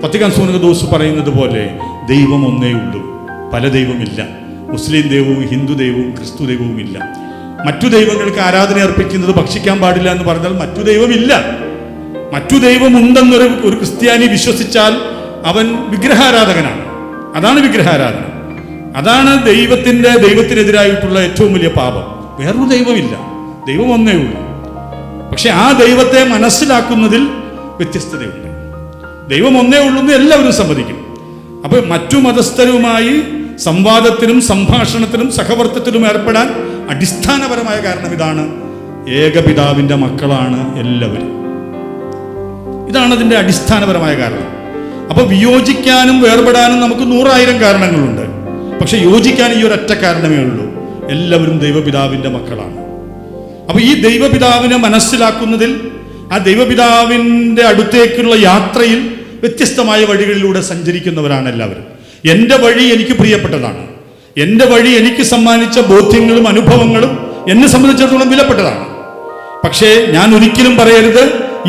Vatican സൂനകദോസ് പറയുന്നത് പോലെ ദൈവം ഒന്നേ ഉള്ളൂ, പല ദൈവമില്ല. മുസ്ലിം ദൈവവും ഹിന്ദു ദൈവവും ക്രിസ്തു ദൈവവും ഇല്ല. മറ്റു ദൈവങ്ങൾക്ക് ആരാധന അർപ്പിക്കുന്നത് ഭക്ഷിക്കാൻ പാടില്ല എന്ന് പറഞ്ഞാൽ മറ്റു ദൈവമില്ല. മറ്റു ദൈവമുണ്ടെന്നൊരു ക്രിസ്ത്യാനി വിശ്വസിച്ചാൽ അവൻ വിഗ്രഹാരാധകനാണ്. അതാണ് വിഗ്രഹാരാധന. അതാണ് ദൈവത്തിനെതിരായിട്ടുള്ള ഏറ്റവും വലിയ പാപം. വേറൊരു ദൈവമില്ല, ദൈവം ഒന്നേ ഉള്ളൂ. പക്ഷെ ആ ദൈവത്തെ മനസ്സിലാക്കുന്നതിൽ വ്യത്യസ്തതയുണ്ട്. ദൈവം ഒന്നേ ഉള്ളൂ എന്ന് എല്ലാവരും സമ്മതിക്കും. അപ്പൊ മറ്റു മതസ്ഥരുമായി സംവാദത്തിനും സംഭാഷണത്തിനും സഹവർത്തിത്തിനും ഏർപ്പെടാൻ അടിസ്ഥാനപരമായ കാരണം ഇതാണ്: ഏകപിതാവിന്റെ മക്കളാണ് എല്ലാവരും. ഇതാണ് അതിന്റെ അടിസ്ഥാനപരമായ കാരണം. അപ്പൊ വിയോജിക്കാനും വേർപെടാനും നമുക്ക് 100,000 കാരണങ്ങളുണ്ട്. പക്ഷെ യോജിക്കാൻ ഈ ഒരൊറ്റ കാരണമേ ഉള്ളൂ: എല്ലാവരും ദൈവപിതാവിന്റെ മക്കളാണ്. അപ്പൊ ഈ ദൈവപിതാവിനെ മനസ്സിലാക്കുന്നതിൽ, ആ ദൈവപിതാവിന്റെ അടുത്തേക്കുള്ള യാത്രയിൽ വ്യത്യസ്തമായ വഴികളിലൂടെ സഞ്ചരിക്കുന്നവരാണ് എല്ലാവരും. എൻ്റെ വഴി എനിക്ക് പ്രിയപ്പെട്ടതാണ്. എൻ്റെ വഴി എനിക്ക് സമ്മാനിച്ച ബോധ്യങ്ങളും അനുഭവങ്ങളും എന്നെ സംബന്ധിച്ചിടത്തോളം വിലപ്പെട്ടതാണ്. പക്ഷേ ഞാൻ ഒരിക്കലും പറയരുത്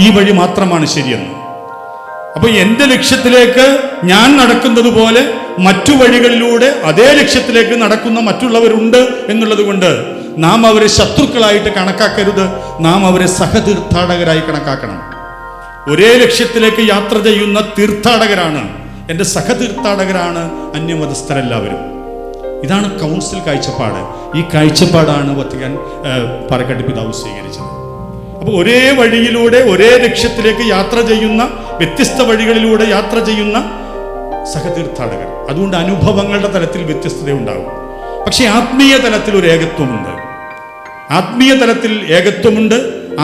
ഈ വഴി മാത്രമാണ് ശരിയെന്ന്. അപ്പൊ എൻ്റെ ലക്ഷ്യത്തിലേക്ക് ഞാൻ നടക്കുന്നത് പോലെ മറ്റു വഴികളിലൂടെ അതേ ലക്ഷ്യത്തിലേക്ക് നടക്കുന്ന മറ്റുള്ളവരുണ്ട് എന്നുള്ളത് കൊണ്ട് നാം അവരെ ശത്രുക്കളായിട്ട് കണക്കാക്കരുത്, നാം അവരെ സഹതീർത്ഥാടകരായി കണക്കാക്കണം. ഒരേ ലക്ഷ്യത്തിലേക്ക് യാത്ര ചെയ്യുന്ന തീർത്ഥാടകരാണ്, എൻ്റെ സഹതീർത്ഥാടകരാണ് അന്യമതസ്ഥരെല്ലാവരും. ഇതാണ് കൗൺസിൽ കാഴ്ചപ്പാട്. ഈ കാഴ്ചപ്പാടാണ് വത്തിക്കാൻ പാറക്കാട്ടി പിതാവ് സ്വീകരിച്ചത്. അപ്പോൾ ഒരേ വഴിയിലൂടെ ഒരേ ലക്ഷ്യത്തിലേക്ക് യാത്ര ചെയ്യുന്ന, വ്യത്യസ്ത വഴികളിലൂടെ യാത്ര ചെയ്യുന്ന സഹതീർത്ഥാടകർ. അതുകൊണ്ട് അനുഭവങ്ങളുടെ തലത്തിൽ വ്യത്യസ്തതയുണ്ടാകും. പക്ഷെ ആത്മീയ തലത്തിൽ ഒരു ഏകത്വമുണ്ട്. ആത്മീയ തലത്തിൽ ഏകത്വമുണ്ട്.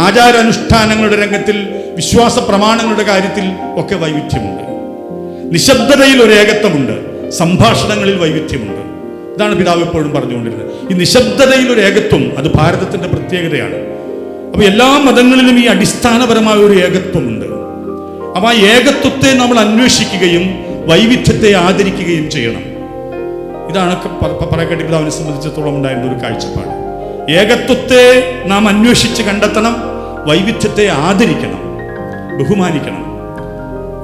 ആചാരാനുഷ്ഠാനങ്ങളുടെ രംഗത്തിൽ, വിശ്വാസ പ്രമാണങ്ങളുടെ കാര്യത്തിൽ ഒക്കെ വൈവിധ്യമുണ്ട്. നിശബ്ദതയിൽ ഒരു ഏകത്വമുണ്ട്. സംഭാഷണങ്ങളിൽ വൈവിധ്യമുണ്ട്. ഇതാണ് പിതാവ് എപ്പോഴും പറഞ്ഞുകൊണ്ടിരുന്നത്. ഈ നിശബ്ദതയിൽ ഒരു ഏകത്വം, അത് ഭാരതത്തിന്റെ പ്രത്യേകതയാണ്. അപ്പൊ എല്ലാ മതങ്ങളിലും ഈ അടിസ്ഥാനപരമായ ഒരു ഏകത്വമുണ്ട്. അപ്പൊ ആ ഏകത്വത്തെ നമ്മൾ അന്വേഷിക്കുകയും വൈവിധ്യത്തെ ആദരിക്കുകയും ചെയ്യണം. ഇതാണ് പാറക്കാട്ടി പിതാവിനെ സംബന്ധിച്ചിടത്തോളം ഉണ്ടായിരുന്ന ഒരു കാഴ്ചപ്പാട്. ഏകത്വത്തെ നാം അന്വേഷിച്ച് കണ്ടെത്തണം, വൈവിധ്യത്തെ ആദരിക്കണം, ബഹുമാനിക്കണം.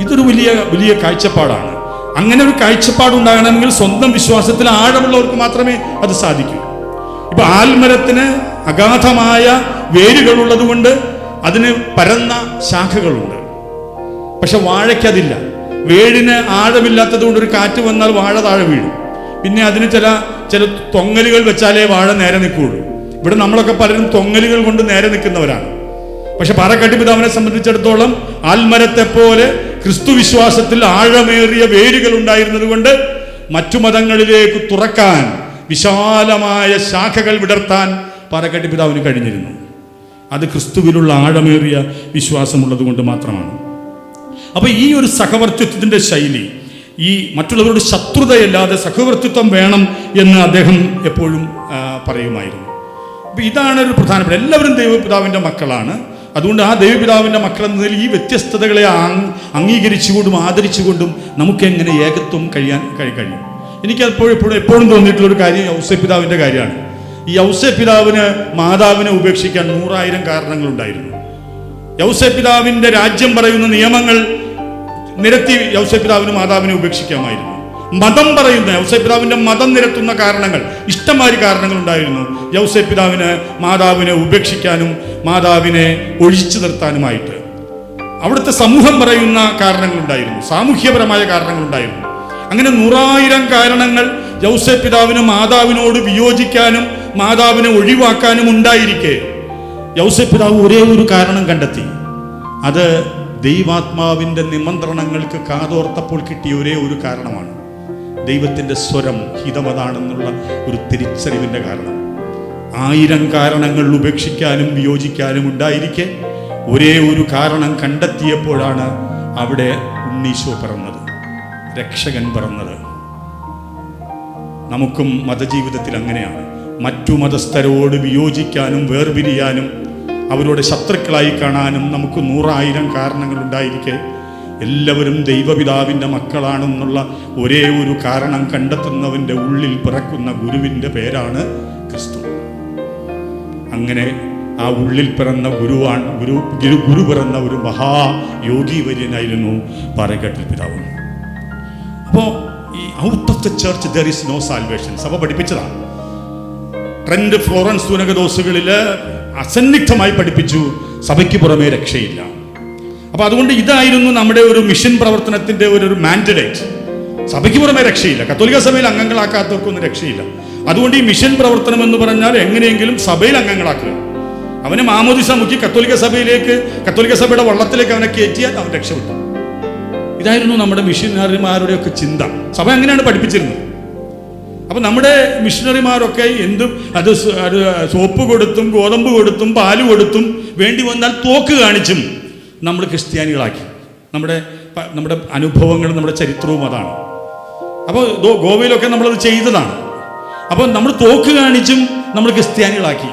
ഇതൊരു വലിയ വലിയ കാഴ്ചപ്പാടാണ്. അങ്ങനെ ഒരു കാഴ്ചപ്പാടുണ്ടാകണമെങ്കിൽ സ്വന്തം വിശ്വാസത്തിൽ ആഴമുള്ളവർക്ക് മാത്രമേ അത് സാധിക്കൂ. ഇപ്പൊ ആൽമരത്തിന് അഗാധമായ വേരുകളുള്ളത് കൊണ്ട് അതിന് പരന്ന ശാഖകളുണ്ട്. പക്ഷെ വാഴയ്ക്കതില്ല. വേരിന് ആഴമില്ലാത്തത് കൊണ്ട് ഒരു കാറ്റ് വന്നാൽ വാഴ താഴെ വീഴും. പിന്നെ അതിന് ചില തൊങ്ങലുകൾ വെച്ചാലേ വാഴ നേരെ നിൽക്കുകയുള്ളൂ. ഇവിടെ നമ്മളൊക്കെ പലരും തൊങ്ങലുകൾ കൊണ്ട് നേരെ നിൽക്കുന്നവരാണ്. പക്ഷെ പാറക്കാട്ടി പിതാവിനെ സംബന്ധിച്ചിടത്തോളം ആൽമരത്തെ പോലെ ക്രിസ്തു വിശ്വാസത്തിൽ ആഴമേറിയ വേരുകൾ ഉണ്ടായിരുന്നത് കൊണ്ട് മറ്റു മതങ്ങളിലേക്ക് തുറക്കാൻ, വിശാലമായ ശാഖകൾ വിടർത്താൻ പാറക്കാട്ടി പിതാവിന് കഴിഞ്ഞിരുന്നു. അത് ക്രിസ്തുവിലുള്ള ആഴമേറിയ വിശ്വാസമുള്ളത് കൊണ്ട് മാത്രമാണ്. അപ്പൊ ഈ ഒരു സഹവർത്തിത്വത്തിന്റെ ശൈലി, ഈ മറ്റുള്ളവരോട് ശത്രുതയല്ലാതെ സഹവർത്തിത്വം വേണം എന്ന് അദ്ദേഹം എപ്പോഴും പറയുമായിരുന്നു. അപ്പൊ ഇതാണ് ഒരു പ്രധാനപ്പെട്ട, എല്ലാവരും ദൈവപിതാവിന്റെ മക്കളാണ്. അതുകൊണ്ട് ആ ദൈവപിതാവിന്റെ മക്കൾ എന്നതിൽ ഈ വ്യത്യസ്തതകളെ അംഗീകരിച്ചുകൊണ്ടും ആദരിച്ചുകൊണ്ടും നമുക്ക് എങ്ങനെ ഏകത്വം കഴിയും. എനിക്ക് എപ്പോഴും തോന്നിയിട്ടുള്ള ഒരു കാര്യം യൗസേപ്പ് പിതാവിന്റെ കാര്യമാണ്. ഈ യൗസേപ്പ് പിതാവിന് മാതാവിനെ ഉപേക്ഷിക്കാൻ 100,000 കാരണങ്ങളുണ്ടായിരുന്നു. യൗസേപ്പ് പിതാവിന്റെ രാജ്യം പറയുന്ന നിയമങ്ങൾ നിരത്തി യൗസേപ്പ് പിതാവിന് മാതാവിനെ ഉപേക്ഷിക്കാമായിരുന്നു. മതം പറയുന്ന യൗസേപ്പ് പിതാവിന്റെ മതം നിരത്തുന്ന കാരണങ്ങൾ, ഇഷ്ടംമാതിരി കാരണങ്ങൾ ഉണ്ടായിരുന്നു യൗസേപ്പ് പിതാവിന് മാതാവിനെ ഉപേക്ഷിക്കാനും മാതാവിനെ ഒഴിച്ചു നിർത്താനുമായിട്ട്. അവിടുത്തെ സമൂഹം പറയുന്ന കാരണങ്ങളുണ്ടായിരുന്നു, സാമൂഹ്യപരമായ കാരണങ്ങളുണ്ടായിരുന്നു. അങ്ങനെ 100,000 കാരണങ്ങൾ യൗസേപ്പ് പിതാവിന് മാതാവിനോട് വിയോജിക്കാനും മാതാവിനെ ഒഴിവാക്കാനും ഉണ്ടായിരിക്കെ യൗസേപ്പ് പിതാവ് ഒരേ ഒരു കാരണം കണ്ടെത്തി. അത് ദൈവാത്മാവിന്റെ നിമന്ത്രണങ്ങൾക്ക് കാതോർത്തപ്പോൾ കിട്ടിയ ഒരേ ഒരു കാരണമാണ്. ദൈവത്തിന്റെ സ്വരം ഹിതമതാണെന്നുള്ള ഒരു തിരിച്ചറിവിന്റെ കാരണം. 1000 കാരണങ്ങൾ ഉപേക്ഷിക്കാനും വിയോജിക്കാനും ഉണ്ടായിരിക്കെ ഒരേ ഒരു കാരണം കണ്ടെത്തിയപ്പോഴാണ് അവിടെ ഉണ്ണീശോ പിറന്നത്, രക്ഷകൻ പിറന്നത്. നമുക്കും മതജീവിതത്തിൽ അങ്ങനെയാണ്. മറ്റു മതസ്ഥരോട് വിയോജിക്കാനും വേർപിരിയാനും അവരോട് ശത്രുക്കളായി കാണാനും നമുക്ക് 100,000 കാരണങ്ങൾ ഉണ്ടായിരിക്കെ എല്ലാവരും ദൈവപിതാവിൻ്റെ മക്കളാണെന്നുള്ള ഒരേ ഒരു കാരണം കണ്ടെത്തുന്നവൻ്റെ ഉള്ളിൽ പിറക്കുന്ന ഗുരുവിൻ്റെ പേരാണ് ക്രിസ്തു. അങ്ങനെ ആ ഉള്ളിൽ പിറന്ന ഗുരു പിറന്ന ഒരു മഹായോഗീവര്യനായിരുന്നു പാറക്കാട്ടിൽ പിതാവ്. അപ്പോൾ ഈ out of the church there is no salvation സഭ പഠിപ്പിച്ചതാണ്. ട്രെൻഡ് ഫ്ലോറൻസ് സൂനകദോസുകളിൽ അസന്നിഗ്ധമായി പഠിപ്പിച്ചു, സഭയ്ക്ക് പുറമേ രക്ഷയില്ല. അപ്പോൾ അതുകൊണ്ട് ഇതായിരുന്നു നമ്മുടെ ഒരു മിഷൻ പ്രവർത്തനത്തിൻ്റെ ഒരു മാൻഡേറ്റ്. സഭയ്ക്ക് പുറമേ രക്ഷയില്ല, കത്തോലിക്ക സഭയിൽ അംഗങ്ങളാക്കാത്തവർക്കൊന്നും രക്ഷയില്ല. അതുകൊണ്ട് ഈ മിഷൻ പ്രവർത്തനം എന്ന് പറഞ്ഞാൽ എങ്ങനെയെങ്കിലും സഭയിൽ അംഗങ്ങളാക്കുക. അവനെ മാമോദിസ മുക്കി കത്തോലിക്ക സഭയിലേക്ക്, കത്തോലിക്ക സഭയുടെ വള്ളത്തിലേക്ക് അവനെ കയറ്റിയാൽ അവൻ രക്ഷപ്പെട്ടു. ഇതായിരുന്നു നമ്മുടെ മിഷനറിമാരുടെയൊക്കെ ചിന്ത. സഭ അങ്ങനെയാണ് പഠിപ്പിച്ചിരുന്നത്. അപ്പം നമ്മുടെ മിഷനറിമാരൊക്കെ എന്തും അത് സോപ്പ് കൊടുത്തും ഗോതമ്പ് കൊടുത്തും പാല് കൊടുത്തും വേണ്ടി വന്നാൽ തോക്ക് കാണിച്ചും നമ്മൾ ക്രിസ്ത്യാനികളാക്കി. നമ്മുടെ അനുഭവങ്ങളും നമ്മുടെ ചരിത്രവും അതാണ്. അപ്പോൾ ഗോവയിലൊക്കെ നമ്മളത് ചെയ്തതാണ്. അപ്പോൾ നമ്മൾ തോക്ക് കാണിച്ചും നമ്മൾ ക്രിസ്ത്യാനികളാക്കി.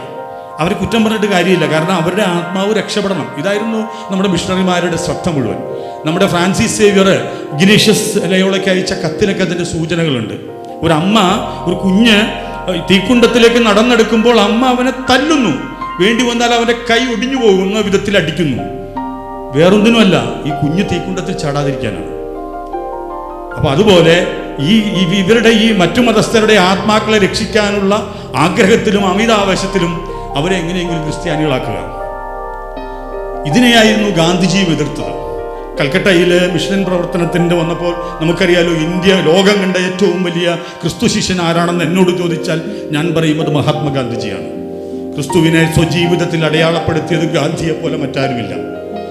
അവർ കുറ്റം പറഞ്ഞിട്ട് കാര്യമില്ല, കാരണം അവരുടെ ആത്മാവ് രക്ഷപ്പെടണം. ഇതായിരുന്നു നമ്മുടെ മിഷണറിമാരുടെ ശ്രദ്ധ മുഴുവൻ. നമ്മുടെ ഫ്രാൻസിസ് സേവ്യർ ഇഗ്നേഷ്യസ് ലയോളയ്ക്ക് അയച്ച കത്തിലൊക്കെ അതിൻ്റെ സൂചനകളുണ്ട്. ഒരമ്മ ഒരു കുഞ്ഞ് തീക്കുണ്ടത്തിലേക്ക് നടന്നെടുക്കുമ്പോൾ അമ്മ അവനെ തല്ലുന്നു, വേണ്ടി വന്നാൽ അവൻ്റെ കൈ ഒടിഞ്ഞു പോകുന്ന വിധത്തിൽ അടിക്കുന്നു. വേറൊന്നിനുമല്ല, ഈ കുഞ്ഞ് തീക്കുണ്ടത്തിൽ ചാടാതിരിക്കാനാണ്. അപ്പോൾ അതുപോലെ ഇവരുടെ ഈ മറ്റു മതസ്ഥരുടെ ആത്മാക്കളെ രക്ഷിക്കാനുള്ള ആഗ്രഹത്തിലും അമിതാവേശത്തിലും അവരെ എങ്ങനെയെങ്കിലും ക്രിസ്ത്യാനികളാക്കുക. ഇതിനെയായിരുന്നു ഗാന്ധിജിയും എതിർത്തത്. കൽക്കട്ടയിൽ മിഷൻ പ്രവർത്തനത്തിൻ്റെ വന്നപ്പോൾ നമുക്കറിയാലോ, ലോകം കണ്ട ഏറ്റവും വലിയ ക്രിസ്തു ശിഷ്യൻ ആരാണെന്ന് എന്നോട് ചോദിച്ചാൽ ഞാൻ പറയും അത് മഹാത്മാഗാന്ധിജിയാണ്. ക്രിസ്തുവിനെ സ്വജീവിതത്തിൽ അടയാളപ്പെടുത്തിയത് ഗാന്ധിയെ പോലെ മറ്റാരുമില്ല.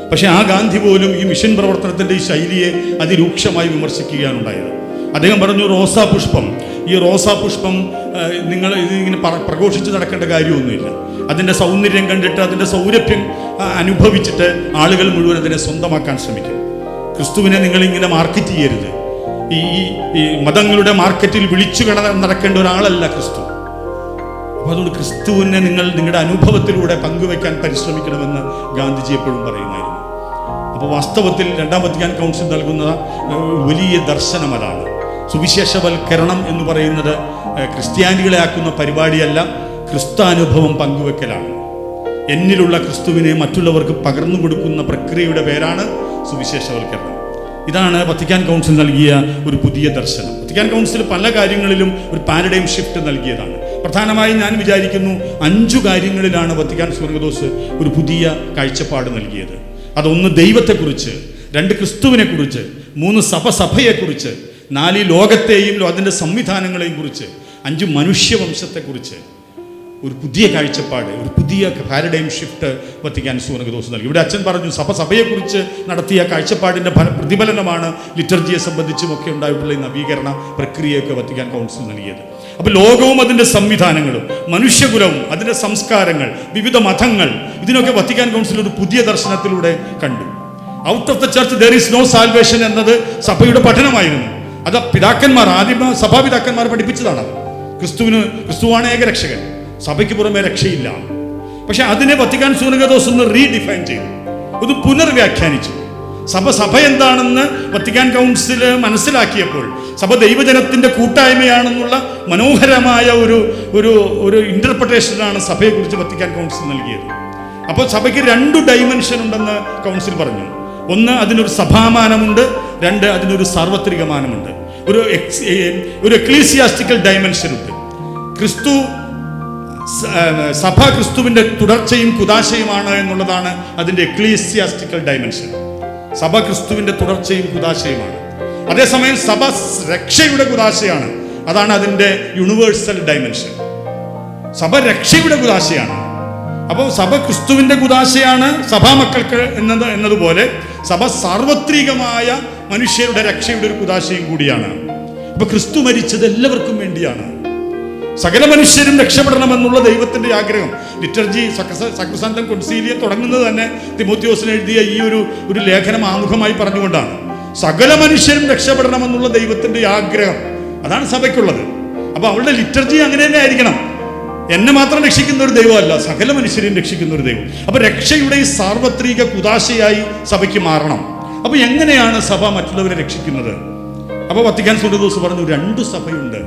പക്ഷെ ആ ഗാന്ധി പോലും ഈ മിഷൻ പ്രവർത്തനത്തിൻ്റെ ഈ ശൈലിയെ അതിരൂക്ഷമായി വിമർശിക്കുകയാണ് ഉണ്ടായത്. അദ്ദേഹം പറഞ്ഞു, റോസാപുഷ്പം, ഈ റോസാപുഷ്പം നിങ്ങൾ ഇതിങ്ങനെ പ്രഘോഷിച്ച് നടക്കേണ്ട കാര്യമൊന്നുമില്ല. അതിൻ്റെ സൗന്ദര്യം കണ്ടിട്ട്, അതിൻ്റെ സൗരഭ്യം അനുഭവിച്ചിട്ട് ആളുകൾ മുഴുവൻ അതിനെ സ്വന്തമാക്കാൻ ശ്രമിക്കും. ക്രിസ്തുവിനെ നിങ്ങളിങ്ങനെ മാർക്കറ്റ് ചെയ്യരുത്. ഈ മതങ്ങളുടെ മാർക്കറ്റിൽ വിളിച്ചു നടക്കേണ്ട ഒരാളല്ല ക്രിസ്തു. അപ്പോൾ അതുകൊണ്ട് ക്രിസ്തുവിനെ നിങ്ങളുടെ അനുഭവത്തിലൂടെ പങ്കുവയ്ക്കാൻ പരിശ്രമിക്കണമെന്ന് ഗാന്ധിജി എപ്പോഴും പറയുമായിരുന്നു. അപ്പോൾ വാസ്തവത്തിൽ രണ്ടാം വത്തിക്കാൻ കൗൺസിൽ നൽകുന്ന വലിയ ദർശനം അതാണ്. സുവിശേഷവൽക്കരണം എന്ന് പറയുന്നത് ക്രിസ്ത്യാനികളെ ആക്കുന്ന പരിപാടിയല്ല, ക്രിസ്താനുഭവം പങ്കുവെക്കലാണ്. എന്നിലുള്ള ക്രിസ്തുവിനെ മറ്റുള്ളവർക്ക് പകർന്നു കൊടുക്കുന്ന പ്രക്രിയയുടെ പേരാണ് സുവിശേഷവൽക്കരണം. ഇതാണ് വത്തിക്കാൻ കൗൺസിൽ നൽകിയ ഒരു പുതിയ ദർശനം. വത്തിക്കാൻ കൗൺസിൽ പല കാര്യങ്ങളിലും ഒരു പാരഡൈം ഷിഫ്റ്റ് നൽകിയതാണ്. പ്രധാനമായും ഞാൻ വിചാരിക്കുന്നു 5 കാര്യങ്ങളിലാണ് വത്തിക്കാൻ സുനകദോസ് ഒരു പുതിയ കാഴ്ചപ്പാട് നൽകിയത്. അതൊന്ന് ദൈവത്തെക്കുറിച്ച്, 2 ക്രിസ്തുവിനെക്കുറിച്ച്, 3 സഭയെക്കുറിച്ച്, 4 ലോകത്തെയും അതിൻ്റെ സംവിധാനങ്ങളെയും കുറിച്ച്, 5 മനുഷ്യവംശത്തെക്കുറിച്ച് ഒരു പുതിയ കാഴ്ചപ്പാട്, ഒരു പുതിയ പാരഡൈം ഷിഫ്റ്റ് വത്തിക്കാൻ സുനകദോസ് നൽകി. ഇവിടെ അച്ഛൻ പറഞ്ഞു, സഭയെക്കുറിച്ച് നടത്തിയ കാഴ്ചപ്പാടിൻ്റെ പ്രതിഫലനമാണ് ലിറ്റർജിയെ സംബന്ധിച്ചുമൊക്കെ ഉണ്ടായിട്ടുള്ള ഈ നവീകരണ പ്രക്രിയയൊക്കെ വത്തിക്കാൻ കൗൺസിൽ നൽകിയത്. അപ്പോൾ ലോകവും അതിൻ്റെ സംവിധാനങ്ങളും മനുഷ്യകുലവും അതിൻ്റെ സംസ്കാരങ്ങൾ, വിവിധ മതങ്ങൾ, ഇതിനൊക്കെ വത്തിക്കാൻ കൗൺസിൽ ഒരു പുതിയ ദർശനത്തിലൂടെ കണ്ടു. Out of the church there is no salvation എന്നത് സഭയുടെ പഠനമായിരുന്നു. അത് ആദിമ സഭാപിതാക്കന്മാർ പഠിപ്പിച്ചതാണ്. ക്രിസ്തുവാണ് ഏകരക്ഷകൻ, സഭയ്ക്ക് പുറമെ രക്ഷയില്ല. പക്ഷെ അതിനെ വത്തിക്കാൻ സുനകദോസ് ഒന്ന് റീഡിഫൈൻ ചെയ്തു, ഒന്ന് പുനർവ്യാഖ്യാനിച്ചു. സഭ എന്താണെന്ന് വത്തിക്കാൻ കൗൺസിൽ മനസ്സിലാക്കിയപ്പോൾ സഭ ദൈവജനത്തിൻ്റെ കൂട്ടായ്മയാണെന്നുള്ള മനോഹരമായ ഒരു ഇന്റർപ്രിട്ടേഷനാണ് സഭയെക്കുറിച്ച് വത്തിക്കാൻ കൗൺസിൽ നൽകിയത്. അപ്പോൾ സഭയ്ക്ക് 2 ഡൈമെൻഷൻ ഉണ്ടെന്ന് കൗൺസിൽ പറഞ്ഞു. ഒന്ന്, അതിനൊരു സഭാമാനമുണ്ട്. 2, അതിനൊരു സാർവത്രിക മാനമുണ്ട്. ഒരു എക്ലീസിയാസ്റ്റിക്കൽ ഡൈമെൻഷൻ ഉണ്ട്. സഭ ക്രിസ്തുവിൻ്റെ തുടർച്ചയും കുദാശയുമാണ് എന്നുള്ളതാണ് അതിൻ്റെ എക്ലീസിയാസ്റ്റിക്കൽ ഡൈമെൻഷൻ. സഭ ക്രിസ്തുവിൻ്റെ തുടർച്ചയും കുദാശയുമാണ്. അതേസമയം സഭ രക്ഷയുടെ കുദാശയാണ്. അതാണ് അതിൻ്റെ യൂണിവേഴ്സൽ ഡൈമെൻഷൻ. സഭ രക്ഷയുടെ കുദാശയാണ്. അപ്പോൾ സഭ ക്രിസ്തുവിൻ്റെ കുദാശയാണ് സഭാമക്കൾക്ക് എന്നതുപോലെ സഭ സാർവത്രികമായ മനുഷ്യരുടെ രക്ഷയുടെ ഒരു കുദാശയും കൂടിയാണ്. അപ്പോൾ ക്രിസ്തു മരിച്ചത് എല്ലാവർക്കും വേണ്ടിയാണ്. സകല മനുഷ്യരും രക്ഷപ്പെടണമെന്നുള്ള ദൈവത്തിൻ്റെ ആഗ്രഹം. ലിറ്റർജി സക്രസാന്തം കൊൻസീലിയം തുടങ്ങുന്നത് തന്നെ തിമോത്തിയോസിന് എഴുതിയ ഈ ഒരു ലേഖനം ആമുഖമായി പറഞ്ഞുകൊണ്ടാണ്. സകല മനുഷ്യരും രക്ഷപ്പെടണമെന്നുള്ള ദൈവത്തിൻ്റെ ആഗ്രഹം, അതാണ് സഭയ്ക്കുള്ളത്. അപ്പോൾ അവളുടെ ലിറ്റർജി അങ്ങനെ തന്നെ ആയിരിക്കണം. എന്നെ മാത്രം രക്ഷിക്കുന്ന ഒരു ദൈവമല്ല, സകല മനുഷ്യരെയും രക്ഷിക്കുന്ന ഒരു ദൈവം. അപ്പോൾ രക്ഷയുടെ ഈ സാർവത്രിക കുദാശയായി സഭയ്ക്ക് മാറണം. അപ്പോൾ എങ്ങനെയാണ് സഭ മറ്റുള്ളവരെ രക്ഷിക്കുന്നത്? അപ്പോൾ വത്തിക്കാൻ സുനകദോസ് പറഞ്ഞു, 2 സഭയുണ്ട്.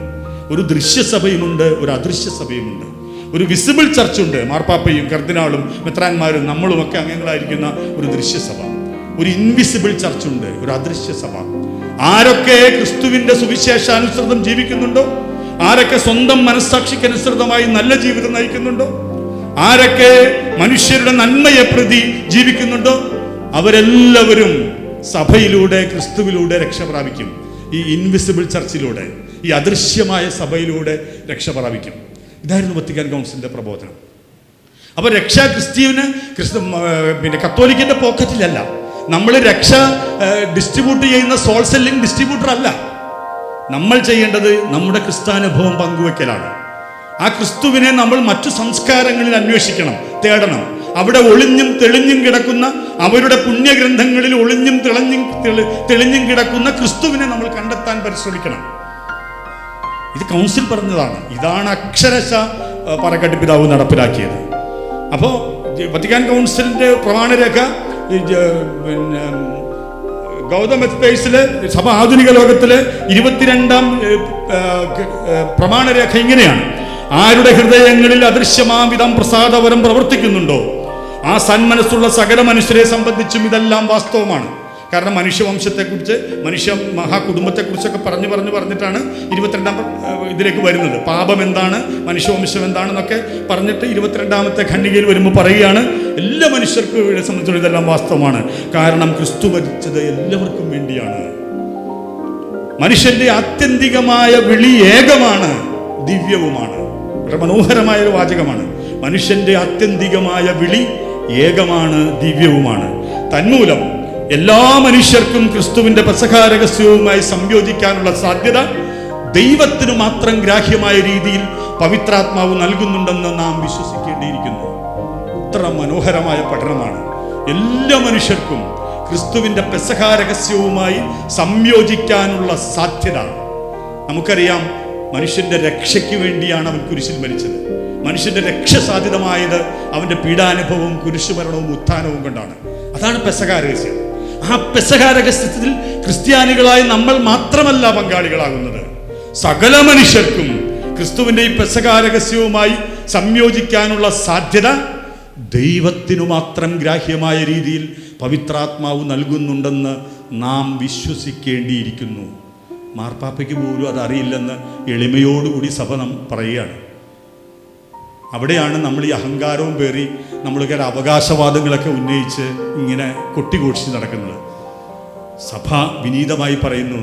ഒരു ദൃശ്യസഭയുമുണ്ട്, ഒരു അദൃശ്യ സഭയുമുണ്ട്. ഒരു വിസിബിൾ ചർച്ചുണ്ട്, മാർപ്പാപ്പയും കർദിനാളും മെത്രാന്മാരും നമ്മളുമൊക്കെ അംഗങ്ങളായിരിക്കുന്ന ഒരു ദൃശ്യസഭ. ഒരു ഇൻവിസിബിൾ ചർച്ചുണ്ട്, ഒരു അദൃശ്യ സഭ. ആരൊക്കെ ക്രിസ്തുവിന്റെ സുവിശേഷാനുസൃതം ജീവിക്കുന്നുണ്ടോ, ആരൊക്കെ സ്വന്തം മനസ്സാക്ഷിക്കനുസൃതമായി നല്ല ജീവിതം നയിക്കുന്നുണ്ടോ, ആരൊക്കെ മനുഷ്യരുടെ നന്മയെ പ്രതി ജീവിക്കുന്നുണ്ടോ, അവരെല്ലാവരും സഭയിലൂടെ ക്രിസ്തുവിലൂടെ രക്ഷ പ്രാപിക്കും. ഈ ഇൻവിസിബിൾ ചർച്ചിലൂടെ, ഈ അദൃശ്യമായ സഭയിലൂടെ രക്ഷ പ്രാപിക്കും. ഇതായിരുന്നു വത്തിക്കാൻ കൗൺസിലിന്റെ പ്രബോധനം. അപ്പോൾ രക്ഷ പിന്നെ കത്തോലിക്കന്റെ പോക്കറ്റിലല്ല. നമ്മൾ രക്ഷ ഡിസ്ട്രിബ്യൂട്ട് ചെയ്യുന്ന സോൾ സെല്ലിംഗ് ഡിസ്ട്രിബ്യൂട്ടർ അല്ല. നമ്മൾ ചെയ്യേണ്ടത് നമ്മുടെ ക്രിസ്താനുഭവം പങ്കുവെക്കലാണ്. ആ ക്രിസ്തുവിനെ നമ്മൾ മറ്റു സംസ്കാരങ്ങളിൽ അന്വേഷിക്കണം, തേടണം. അവിടെ ഒളിഞ്ഞും തെളിഞ്ഞും കിടക്കുന്ന, അവരുടെ പുണ്യഗ്രന്ഥങ്ങളിൽ ഒളിഞ്ഞും തെളിഞ്ഞും കിടക്കുന്ന ക്രിസ്തുവിനെ നമ്മൾ കണ്ടെത്താൻ പരിശ്രമിക്കണം. ഇത് കൗൺസിൽ പറഞ്ഞതാണ്. ഇതാണ് അക്ഷരശ പാറക്കാട്ട് പിതാവ് നടപ്പിലാക്കിയത്. അപ്പോൾ വത്തിക്കാൻ കൗൺസിലിന്റെ പ്രമാണരേഖ പിന്നെ ഗൗതം എക്സ്പേസിലെ സഭ ആധുനിക ലോകത്തിലെ 22ാം പ്രമാണരേഖ ഇങ്ങനെയാണ്: ആരുടെ ഹൃദയങ്ങളിൽ അദൃശ്യമാംവിധം പ്രസാദവരം പ്രവർത്തിക്കുന്നുണ്ടോ ആ സന്മനസ്സുള്ള സകല മനുഷ്യരെ സംബന്ധിച്ചും ഇതെല്ലാം വാസ്തവമാണ്. കാരണം മനുഷ്യവംശത്തെക്കുറിച്ച്, മനുഷ്യ മഹാകുടുംബത്തെക്കുറിച്ചൊക്കെ പറഞ്ഞിട്ടാണ് 22ാം ഇതിലേക്ക് വരുന്നത്. പാപം എന്താണ്, മനുഷ്യവംശം എന്താണെന്നൊക്കെ പറഞ്ഞിട്ട് 22ാമത്തെ ഖണ്ഡികയിൽ വരുമ്പോൾ പറയുകയാണ്, എല്ലാ മനുഷ്യർക്കും സംബന്ധിച്ചുള്ള ഇതെല്ലാം വാസ്തവമാണ്. കാരണം ക്രിസ്തു മരിച്ചത് എല്ലാവർക്കും വേണ്ടിയാണ്. മനുഷ്യന്റെ ആത്യന്തികമായ വിളി ഏകമാണ്, ദിവ്യവുമാണ്. വളരെ മനോഹരമായ ഒരു വാചകമാണ്. മനുഷ്യന്റെ ആത്യന്തികമായ വിളി ഏകമാണ്, ദിവ്യവുമാണ്. തന്മൂലം എല്ലാ മനുഷ്യർക്കും ക്രിസ്തുവിന്റെ പെസഹാരഹസ്യവുമായി സംയോജിക്കാനുള്ള സാധ്യത ദൈവത്തിന് മാത്രം ഗ്രാഹ്യമായ രീതിയിൽ പവിത്രാത്മാവ് നൽകുന്നുണ്ടെന്ന് നാം വിശ്വസിക്കേണ്ടിയിരിക്കുന്നു. ഇത്ര മനോഹരമായ പഠനമാണ്. എല്ലാ മനുഷ്യർക്കും ക്രിസ്തുവിന്റെ പെസഹാരഹസ്യവുമായി സംയോജിക്കാനുള്ള സാധ്യത. നമുക്കറിയാം, മനുഷ്യന്റെ രക്ഷയ്ക്ക് വേണ്ടിയാണ് അവൻ കുരിശിൽ മരിച്ചത്. മനുഷ്യന്റെ രക്ഷ സാധ്യതമായത് അവന്റെ പീഡാനുഭവവും കുരിശുമരണവും ഉത്ഥാനവും കൊണ്ടാണ്. അതാണ് പെസഹാരഹസ്യം. ആ പെസഹാരഹസ്യത്തിൽ ക്രിസ്ത്യാനികളായി നമ്മൾ മാത്രമല്ല പങ്കാളികളാകുന്നത്. സകല മനുഷ്യർക്കും ക്രിസ്തുവിന്റെ ഈ പെസഹാരഹസ്യവുമായി സംയോജിക്കാനുള്ള സാധ്യത ദൈവത്തിനു മാത്രം ഗ്രാഹ്യമായ രീതിയിൽ പവിത്രാത്മാവ് നൽകുന്നുണ്ടെന്ന് നാം വിശ്വസിക്കേണ്ടിയിരിക്കുന്നു. മാർപ്പാപ്പയ്ക്ക് പോലും അതറിയില്ലെന്ന് എളിമയോടുകൂടി സഭ പറയുകയാണ്. അവിടെയാണ് നമ്മൾ ഈ അഹങ്കാരവും പേറി നമ്മൾക്ക് അവകാശവാദങ്ങളൊക്കെ ഉന്നയിച്ച് ഇങ്ങനെ കൊട്ടിഘോഷിച്ച് നടക്കുന്നത്. സഭ വിനീതമായി പറയുന്നു,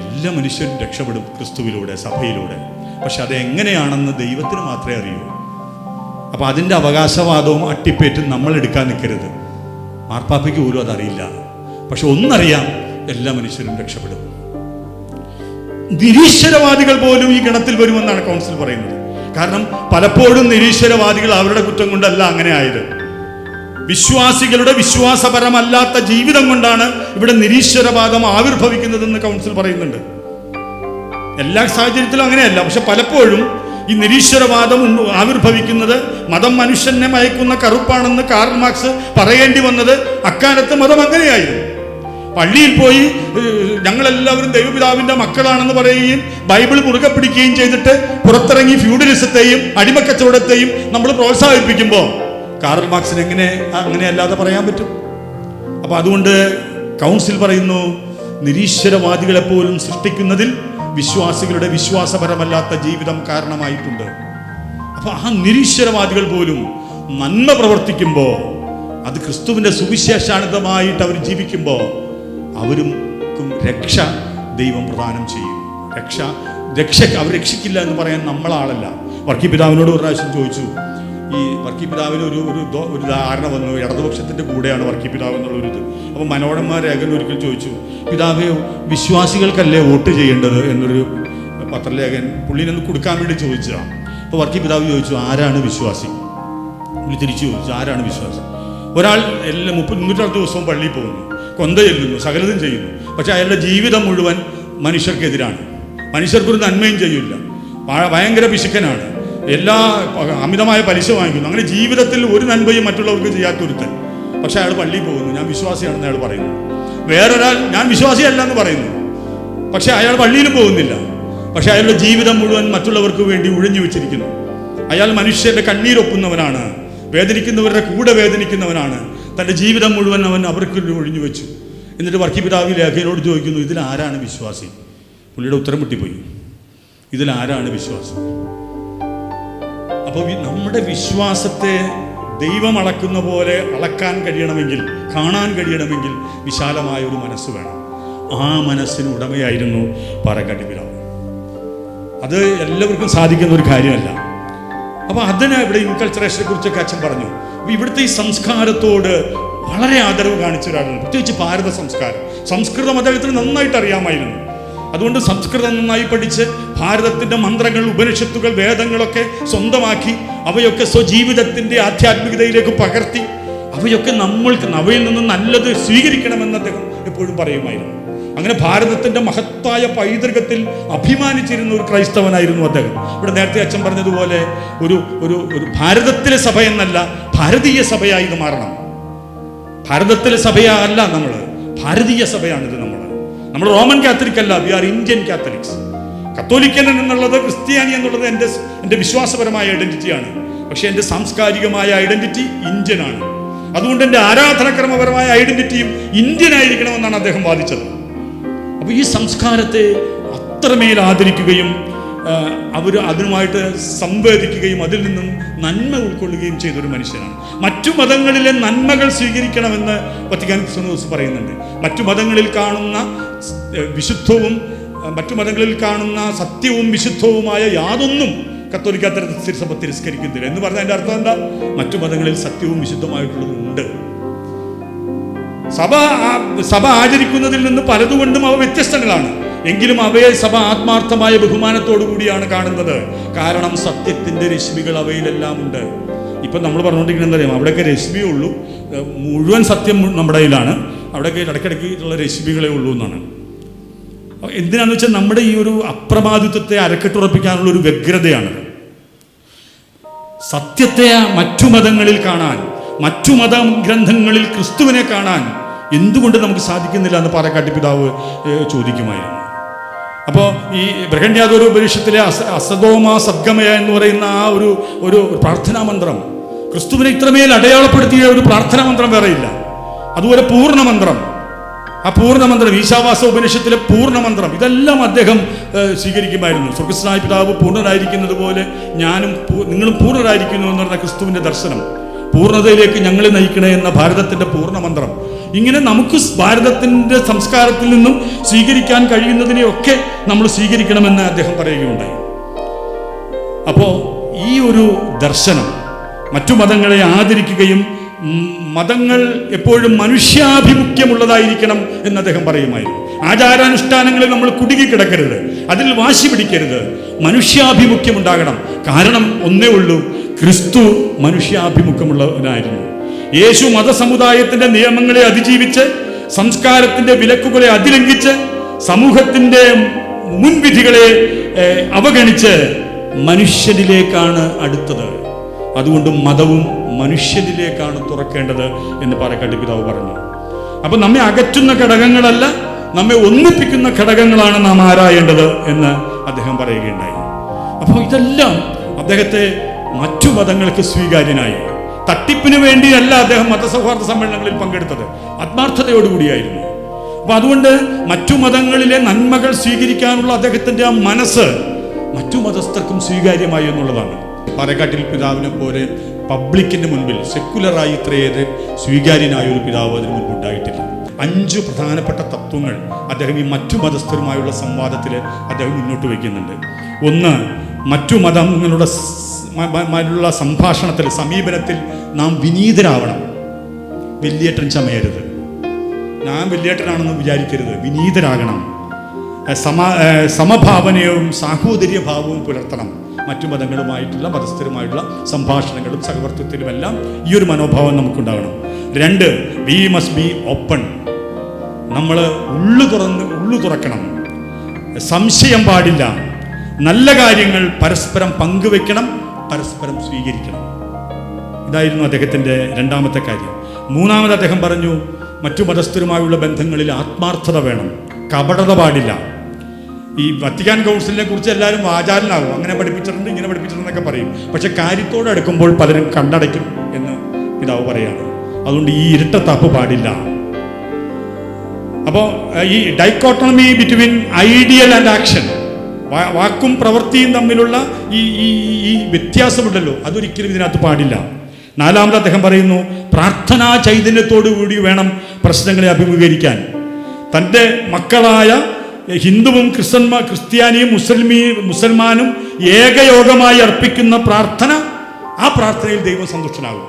എല്ലാ മനുഷ്യരും രക്ഷപ്പെടും ക്രിസ്തുവിലൂടെ, സഭയിലൂടെ. പക്ഷെ അതെങ്ങനെയാണെന്ന് ദൈവത്തിന് മാത്രമേ അറിയൂ. അപ്പം അതിൻ്റെ അവകാശവാദവും അട്ടിപ്പേറ്റും നമ്മൾ എടുക്കാൻ നിൽക്കരുത്. മാർപ്പാപ്പയ്ക്ക് പോലും അതറിയില്ല. പക്ഷെ ഒന്നറിയാം, എല്ലാ മനുഷ്യരും രക്ഷപ്പെടും. നിരീശ്വരവാദികൾ പോലും ഈ ഗണത്തിൽ വരുമെന്നാണ് കൗൺസിൽ പറയുന്നത്. കാരണം പലപ്പോഴും നിരീശ്വരവാദികൾ അവരുടെ കുറ്റം കൊണ്ടല്ല അങ്ങനെ ആയത്. വിശ്വാസികളുടെ വിശ്വാസപരമല്ലാത്ത ജീവിതം കൊണ്ടാണ് ഇവിടെ നിരീശ്വരവാദം ആവിർഭവിക്കുന്നതെന്ന് കൗൺസിൽ പറയുന്നുണ്ട്. എല്ലാ സാഹചര്യത്തിലും അങ്ങനെയല്ല. പക്ഷെ പലപ്പോഴും ഈ നിരീശ്വരവാദം ആവിർഭവിക്കുന്നത് മതം മനുഷ്യനെ മയക്കുന്ന കറുപ്പാണെന്ന് കാർൽ മാർക്സ് പറയേണ്ടി വന്നത് അക്കാലത്ത് മതം അങ്ങനെയായിരുന്നു. പള്ളിയിൽ പോയി ഞങ്ങളെല്ലാവരും ദൈവപിതാവിന്റെ മക്കളാണെന്ന് പറയുകയും ബൈബിൾ മുറുകെ പിടിക്കുകയും ചെയ്തിട്ട് പുറത്തിറങ്ങി ഫ്യൂഡലിസത്തെയും അടിമക്കച്ചവടത്തെയും നമ്മൾ പ്രോത്സാഹിപ്പിക്കുമ്പോൾ കാർൽ മാർക്സിന് അങ്ങനെയല്ലാതെ പറയാൻ പറ്റും? അപ്പൊ അതുകൊണ്ട് കൗൺസിൽ പറയുന്നു, നിരീശ്വരവാദികളെപ്പോലും സൃഷ്ടിക്കുന്നതിൽ വിശ്വാസികളുടെ വിശ്വാസപരമല്ലാത്ത ജീവിതം കാരണമായിട്ടുണ്ട്. അപ്പൊ ആ നിരീശ്വരവാദികൾ പോലും നന്മ പ്രവർത്തിക്കുമ്പോൾ, അത് ക്രിസ്തുവിന്റെ സുവിശേഷാനുതമായിട്ട് അവർ ജീവിക്കുമ്പോൾ അവർക്കും രക്ഷ ദൈവം പ്രദാനം ചെയ്യും. അവർ രക്ഷിക്കില്ല എന്ന് പറയാൻ നമ്മളാളല്ല. വർക്കി പിതാവിനോട് ഒരു പ്രാവശ്യം ചോദിച്ചു. ഈ വർക്കി പിതാവിന് ഒരു ധാരണ വന്നു, ഇടതുപക്ഷത്തിന്റെ കൂടെയാണ് വർക്കി പിതാവ് എന്നുള്ളൊരിത്. അപ്പോൾ മനോരമ രേഖൻ ഒരിക്കൽ ചോദിച്ചു, പിതാവേ വിശ്വാസികൾക്കല്ലേ വോട്ട് ചെയ്യേണ്ടത് എന്നൊരു പത്രലേഖൻ പുള്ളിനൊന്ന് കൊടുക്കാൻ വേണ്ടി ചോദിച്ചതാണ്. അപ്പോൾ വർക്കി പിതാവ് ചോദിച്ചു, ആരാണ് വിശ്വാസി? പുള്ളി തിരിച്ചു ചോദിച്ചു, ആരാണ് വിശ്വാസി? ഒരാൾ 360 ദിവസവും പള്ളിയിൽ പോകുന്നു, കൊന്ത ചെല്ലുന്നു, സകലതും ചെയ്യുന്നു. പക്ഷെ അയാളുടെ ജീവിതം മുഴുവൻ മനുഷ്യർക്കെതിരാണ്. മനുഷ്യർക്കൊരു നന്മയും ചെയ്യില്ല, ഭയങ്കര പിശുക്കനാണ്, അമിതമായ പലിശ വാങ്ങിക്കുന്നു. അങ്ങനെ ജീവിതത്തിൽ ഒരു നന്മയും മറ്റുള്ളവർക്ക് ചെയ്യാത്തൊരുത്തൻ. പക്ഷെ അയാൾ പള്ളിയിൽ പോകുന്നു, ഞാൻ വിശ്വാസിയാണെന്ന് അയാൾ പറയുന്നു. വേറൊരാൾ ഞാൻ വിശ്വാസിയല്ല എന്ന് പറയുന്നു, പക്ഷെ അയാൾ പള്ളിയിലും പോകുന്നില്ല. പക്ഷെ അയാളുടെ ജീവിതം മുഴുവൻ മറ്റുള്ളവർക്ക് വേണ്ടി ഉഴിഞ്ഞു വെച്ചിരിക്കുന്നു. അയാൾ മനുഷ്യരുടെ കണ്ണീരൊപ്പുന്നവനാണ്, വേദനിക്കുന്നവരുടെ കൂടെ വേദനിക്കുന്നവനാണ്. തൻ്റെ ജീവിതം മുഴുവൻ അവൻ അവർക്ക് ഒഴിഞ്ഞു വെച്ചു. എന്നിട്ട് വർക്കി പിതാവ് ലേഖയോട് ചോദിക്കുന്നു, ഇതിലാരാണ് വിശ്വാസി? പുള്ളിയുടെ ഉത്തരം മുട്ടിപ്പോയി. ഇതിലാരാണ് വിശ്വാസി? അപ്പോൾ നമ്മുടെ വിശ്വാസത്തെ ദൈവം അളക്കുന്ന പോലെ അളക്കാൻ കഴിയണമെങ്കിൽ, കാണാൻ കഴിയണമെങ്കിൽ വിശാലമായ ഒരു മനസ്സ് വേണം. ആ മനസ്സിന് ഉടമയായിരുന്നു പാറക്കാട്ടി പിതാവ്. അത് എല്ലാവർക്കും സാധിക്കുന്ന ഒരു കാര്യമല്ല. അപ്പോൾ അതിന് ഇവിടെ ഇൻകൾച്ചറേഷനെ കുറിച്ചൊക്കെ അച്ഛൻ പറഞ്ഞു. അപ്പോൾ ഇവിടുത്തെ ഈ സംസ്കാരത്തോട് വളരെ ആദരവ് കാണിച്ച ഒരാളാണ്, പ്രത്യേകിച്ച് ഭാരത സംസ്കാരം. സംസ്കൃതം അദ്ദേഹത്തിന് നന്നായിട്ട് അറിയാമായിരുന്നു. അതുകൊണ്ട് സംസ്കൃതം നന്നായി പഠിച്ച് ഭാരതത്തിൻ്റെ മന്ത്രങ്ങൾ, ഉപനിഷത്തുകൾ, വേദങ്ങളൊക്കെ സ്വന്തമാക്കി അവയൊക്കെ സ്വജീവിതത്തിൻ്റെ ആധ്യാത്മികതയിലേക്ക് പകർത്തി അവയൊക്കെ നമ്മൾക്ക് അവയിൽ നിന്ന് നല്ലത് സ്വീകരിക്കണമെന്ന് അദ്ദേഹം എപ്പോഴും പറയുമായിരുന്നു. അങ്ങനെ ഭാരതത്തിൻ്റെ മഹത്തായ പൈതൃകത്തിൽ അഭിമാനിച്ചിരുന്ന ഒരു ക്രൈസ്തവനായിരുന്നു അദ്ദേഹം. ഇവിടെ നേരത്തെ അച്ഛൻ പറഞ്ഞതുപോലെ ഒരു ഒരു ഒരു ഭാരതത്തിലെ സഭ എന്നല്ല, ഭാരതീയ സഭയായി ഇത് മാറണം. ഭാരതത്തിലെ സഭയല്ല നമ്മൾ, ഭാരതീയ സഭയാണിത്. നമ്മൾ റോമൻ കാത്തലിക് അല്ല, വി ആർ ഇന്ത്യൻ കാത്തലിക്സ്. കത്തോലിക്കൻ എന്നുള്ളത്, ക്രിസ്ത്യാനി എന്നുള്ളത് എൻ്റെ വിശ്വാസപരമായ ഐഡന്റിറ്റിയാണ്. പക്ഷേ എൻ്റെ സാംസ്കാരികമായ ഐഡന്റിറ്റി ഇന്ത്യനാണ്. അതുകൊണ്ട് എൻ്റെ ആരാധനാക്രമപരമായ ഐഡന്റിറ്റിയും ഇന്ത്യൻ ആയിരിക്കണമെന്നാണ് അദ്ദേഹം വാദിച്ചത്. അപ്പോൾ ഈ സംസ്കാരത്തെ അത്രമേൽ ആദരിക്കുകയും അതിനുമായിട്ട് സംവേദിക്കുകയും അതിൽ നിന്നും നന്മ ഉൾക്കൊള്ളുകയും ചെയ്തൊരു മനുഷ്യനാണ്. മറ്റു മതങ്ങളിലെ നന്മകൾ സ്വീകരിക്കണമെന്ന് വത്തിക്കാൻ സിനോദോസ് പറയുന്നുണ്ട്. മറ്റു മതങ്ങളിൽ കാണുന്ന വിശുദ്ധവും മറ്റു മതങ്ങളിൽ കാണുന്ന സത്യവും വിശുദ്ധവുമായ യാതൊന്നും കത്തോലിക്ക സഭ തിരസ്കരിക്കുന്നില്ല എന്ന് പറഞ്ഞാൽ അതിൻ്റെ അർത്ഥം എന്താ? മറ്റു മതങ്ങളിൽ സത്യവും വിശുദ്ധമായിട്ടുള്ളതും ഉണ്ട്. സഭ ആചരിക്കുന്നതിൽ നിന്ന് പലതുകൊണ്ടും അവ വ്യത്യസ്തങ്ങളാണ്. എങ്കിലും അവയെ സഭ ആത്മാർത്ഥമായ ബഹുമാനത്തോടു കൂടിയാണ് കാണുന്നത്. കാരണം സത്യത്തിൻ്റെ രശ്മികൾ അവയിലെല്ലാം ഉണ്ട്. ഇപ്പം നമ്മൾ പറഞ്ഞുകൊണ്ടിരിക്കുന്നത് എന്താ അറിയാം, അവിടെയൊക്കെ രശ്മിയേ ഉള്ളൂ, മുഴുവൻ സത്യം നമ്മുടെ കയ്യിലാണ്, അവിടെയൊക്കെ ഇടയ്ക്കിടയ്ക്ക് ഉള്ള രശ്മികളെ ഉള്ളൂ എന്നാണ്. എന്തിനാന്ന് വെച്ചാൽ നമ്മുടെ ഈ ഒരു അപ്രമാദിത്വത്തെ അരക്കെട്ടുറപ്പിക്കാനുള്ള ഒരു വ്യഗ്രതയാണ്. സത്യത്തെ മറ്റു മതങ്ങളിൽ കാണാൻ, മറ്റു മത ഗ്രന്ഥങ്ങളിൽ ക്രിസ്തുവിനെ കാണാൻ എന്തുകൊണ്ട് നമുക്ക് സാധിക്കുന്നില്ല എന്ന് പാറക്കാട്ടി പിതാവ് ചോദിക്കുമായിരുന്നു. അപ്പോൾ ഈ ബൃഹന്യാദോര ഉപനിഷത്തിലെ അസതോമ സദ്ഗമയ എന്ന് പറയുന്ന ആ ഒരു പ്രാർത്ഥനാ മന്ത്രം, ക്രിസ്തുവിനെ ഇത്രമേൽ അടയാളപ്പെടുത്തിയ ഒരു പ്രാർത്ഥനാ മന്ത്രം വേറെയില്ല. അതുപോലെ പൂർണ്ണമന്ത്രം, ആ പൂർണ്ണമന്ത്രം, ഈശാവാസ ഉപനിഷത്തിലെ പൂർണ്ണമന്ത്രം, ഇതെല്ലാം അദ്ദേഹം സ്വീകരിക്കുമായിരുന്നു. സ്വർഗസ്നായ പിതാവ് പൂർണ്ണരായിരിക്കുന്നത് പോലെ നിങ്ങളും പൂർണ്ണരായിരിക്കുന്നു എന്ന് പറഞ്ഞ ക്രിസ്തുവിൻ്റെ ദർശനം, പൂർണ്ണതയിലേക്ക് ഞങ്ങളെ നയിക്കണേ എന്ന ഭാരതത്തിൻ്റെ പൂർണ്ണമന്ത്രം. ഇങ്ങനെ നമുക്ക് ഭാരതത്തിൻ്റെ സംസ്കാരത്തിൽ നിന്നും സ്വീകരിക്കാൻ കഴിയുന്നതിനെയൊക്കെ നമ്മൾ സ്വീകരിക്കണമെന്ന് അദ്ദേഹം പറയുകയുണ്ടായി. അപ്പോൾ ഈ ഒരു ദർശനം മറ്റു മതങ്ങളെ ആദരിക്കുകയും മതങ്ങൾ എപ്പോഴും മനുഷ്യാഭിമുഖ്യമുള്ളതായിരിക്കണം എന്ന് അദ്ദേഹം പറയുമായിരുന്നു. ആചാരാനുഷ്ഠാനങ്ങളിൽ നമ്മൾ കുടുങ്ങിക്കിടക്കരുത്, അതിൽ വാശി പിടിക്കരുത്, മനുഷ്യാഭിമുഖ്യമുണ്ടാകണം. കാരണം ഒന്നേ ഉള്ളൂ, ക്രിസ്തു മനുഷ്യാഭിമുഖ്യമുള്ളവനായിരുന്നു. യേശു മതസമുദായത്തിന്റെ നിയമങ്ങളെ അതിജീവിച്ച്, സംസ്കാരത്തിന്റെ വിലക്കുകളെ അതിലംഘിച്ച്, സമൂഹത്തിന്റെ മുൻവിധികളെ അവഗണിച്ച് മനുഷ്യനിലേക്കാണ് അടുത്തത്. അതുകൊണ്ട് മതവും മനുഷ്യനിലേക്കാണ് തുറക്കേണ്ടത് എന്ന് പാറക്കാട്ടി പിതാവ് പറഞ്ഞു. അപ്പൊ നമ്മെ അകറ്റുന്ന ഘടകങ്ങളല്ല, നമ്മെ ഒന്നിപ്പിക്കുന്ന ഘടകങ്ങളാണ് നാം ആരായേണ്ടത് എന്ന് അദ്ദേഹം പറയുകയുണ്ടായി. അപ്പോൾ ഇതെല്ലാം അദ്ദേഹത്തെ മറ്റു മതങ്ങൾക്ക് സ്വീകാര്യനായി. തട്ടിപ്പിന് വേണ്ടിയല്ല അദ്ദേഹം മതസൗഹാർദ്ദ സമ്മേളനങ്ങളിൽ പങ്കെടുത്തത്, ആത്മാർത്ഥതയോടുകൂടിയായിരുന്നു. അപ്പൊ അതുകൊണ്ട് മറ്റു മതങ്ങളിലെ നന്മകൾ സ്വീകരിക്കാനുള്ള അദ്ദേഹത്തിന്റെ ആ മനസ്സ് മറ്റു മതസ്ഥർക്കും സ്വീകാര്യമായി എന്നുള്ളതാണ്. പാറക്കാട്ടിൽ പിതാവിനെ പോലെ പബ്ലിക്കിന്റെ മുൻപിൽ സെക്കുലറായി ഇത്രയേറെ സ്വീകാര്യനായ ഒരു പിതാവ് അതിന് മുൻപ് ഉണ്ടായിട്ടില്ല. 5 പ്രധാനപ്പെട്ട തത്വങ്ങൾ അദ്ദേഹം ഈ മറ്റു മതസ്ഥരുമായുള്ള സംവാദത്തിൽ അദ്ദേഹം മുന്നോട്ട് വയ്ക്കുന്നുണ്ട്. ഒന്ന്, മറ്റു മതങ്ങളുടെ സംഭാഷണത്തിൽ, സമീപനത്തിൽ നാം വിനീതരാവണം. വലിയേട്ടൻ ചമയരുത്, ഞാൻ വലിയേട്ടനാണെന്ന് വിചാരിക്കരുത്, വിനീതരാകണം. സമഭാവനയും സാഹോദര്യഭാവവും പുലർത്തണം. മറ്റു മതങ്ങളുമായിട്ടുള്ള മതസ്ഥരുമായിട്ടുള്ള സംഭാഷണങ്ങളും സഹവർത്തിത്വത്തിലുമെല്ലാം ഈ ഒരു മനോഭാവം നമുക്കുണ്ടാകണം. 2, വി മസ്റ്റ് ബി ഓപ്പൺ. നമ്മൾ ഉള്ളു തുറക്കണം, സംശയം പാടില്ല. നല്ല കാര്യങ്ങൾ പരസ്പരം പങ്കുവെക്കണം, പരസ്പരം സ്വീകരിക്കണം. ഇതായിരുന്നു അദ്ദേഹത്തിൻ്റെ 2ാമത്തെ കാര്യം. 3ാമത് അദ്ദേഹം പറഞ്ഞു, മറ്റു മതസ്ഥരുമായുള്ള ബന്ധങ്ങളിൽ ആത്മാർത്ഥത വേണം, കപടത പാടില്ല. ഈ വത്തിക്കാൻ കൗൺസിലിനെ കുറിച്ച് എല്ലാവരും ആചാരനാകും, അങ്ങനെ പഠിപ്പിച്ചിട്ടുണ്ട്, ഇങ്ങനെ പഠിപ്പിച്ചിട്ടുണ്ടെന്നൊക്കെ പറയും. പക്ഷെ കാര്യത്തോടെ അടുക്കുമ്പോൾ പലരും കണ്ടടയ്ക്കും എന്ന് പിതാവ് പറയാണ്. അതുകൊണ്ട് ഈ ഇരട്ടത്താപ്പ് പാടില്ല. അപ്പോൾ ഈ ഡൈക്കോട്ടോണമി ബിറ്റ്വീൻ ഐഡിയൽ ആൻഡ് ആക്ഷൻ, വാക്കും പ്രവൃത്തിയും തമ്മിലുള്ള ഈ വ്യത്യാസമുണ്ടല്ലോ, അതൊരിക്കലും ഇതിനകത്ത് പാടില്ല. നാലാമത് അദ്ദേഹം പറയുന്നു, പ്രാർത്ഥനാ ചൈതന്യത്തോടു കൂടി വേണം പ്രശ്നങ്ങളെ അഭിമുഖീകരിക്കാൻ. തൻ്റെ മക്കളായ ഹിന്ദുവും ക്രിസ്ത്യാനിയും മുസൽമാനും ഏകയോഗമായി അർപ്പിക്കുന്ന പ്രാർത്ഥന, ആ പ്രാർത്ഥനയിൽ ദൈവം സന്തുഷ്ടനാകും.